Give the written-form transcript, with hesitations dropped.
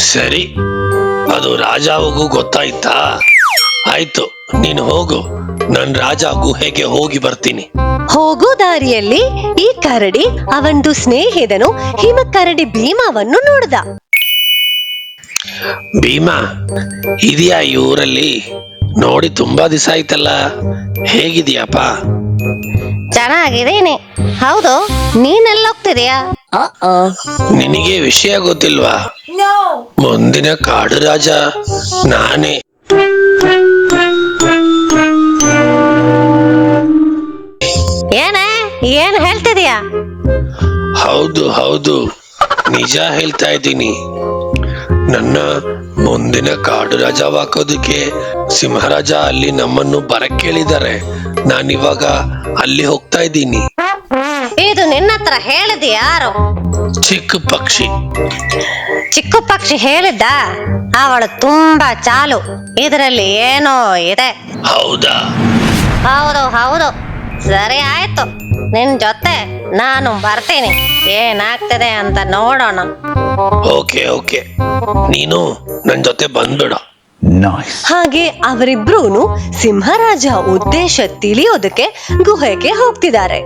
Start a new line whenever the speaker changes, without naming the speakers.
ಸರಿ, ಅದು ರಾಜಾವಗೂ ಗೊತ್ತಾಯ್ತಾ? ಆಯ್ತು, ನೀನು ಹೋಗು, ನನ್ ರಾಜ ಗುಹೆಗೆ ಹೋಗಿ ಬರ್ತೀನಿ.
ಹೋಗೋ ದಾರಿಯಲ್ಲಿ ಈ ಕರಡಿ ಅವನದು ಸ್ನೇಹಿತನು ಹಿಮಕರಡಿ ಭೀಮವನ್ನು ನೋಡ್ದ.
ಭೀಮಾ, ಇದೆಯಾ ಈ ಊರಲ್ಲಿ? ನೋಡಿ ತುಂಬಾ ದಿವಸ ಆಯ್ತಲ್ಲ, ಹೇಗಿದೀಯಪ್ಪ?
ಚೆನ್ನಾಗಿದ್ದೀನಿ. ಹೌದು, ನೀನೆಲ್ಲ ಹೋಗ್ತಿದೀಯಾ?
ನಿನಗೆ ವಿಷಯ ಗೊತ್ತಿಲ್ವಾ? ಮುಂದಿನ ಕಾಡು ರಾಜ ನಾನೇ.
ಏನ್ ಹೇಳ್ತಿದೀಯಾ?
ಹೌದು ಹೌದು, ನಿಜ ಹೇಳ್ತಾ ಇದ್ದೀನಿ. ನನ್ನ ಮುಂದಿನ ಕಾಡು ರಾಜವಾಕೋದಕ್ಕೆ ಸಿಂಹರಾಜ ಅಲ್ಲಿ ನಮ್ಮನ್ನು ಬರಕ್ ಕೇಳಿದ್ದಾರೆ. ನಾನಿವಾಗ ಅಲ್ಲಿ ಹೋಗ್ತಾ ಇದ್ದೀನಿ.
ಇದು ನಿನ್ನ ಹತ್ರ ಹೇಳಿದ ಯಾರು?
ಚಿಕ್ಕ ಪಕ್ಷಿ.
ಚಿಕ್ಕ ಪಕ್ಷಿ ಹೇಳಿದ್ದ? ಅವಳು ತುಂಬಾ ಚಾಲು, ಇದರಲ್ಲಿ ಏನೋ ಇದೆ.
ಹೌದಾ?
ಹೌದು ಹೌದು, ಸರಿ ಆಯ್ತು, ನಿನ್ ಜೊತೆ ನಾನು ಬರ್ತೀನಿ. ಏನಾಗ್ತದೆ ಅಂತ ನೋಡೋಣ.
ಓಕೆ ಓಕೆ, ನೀನು ನನ್ ಜೊತೆ ಬಂದ್ಬಿಡ.
ಹಾಗೆ ಅವರಿಬ್ರೂನು ಸಿಂಹರಾಜ ಉದ್ದೇಶ ತಿಳಿಯೋದಕ್ಕೆ ಗುಹೆಗೆ ಹೋಗ್ತಿದ್ದಾರೆ.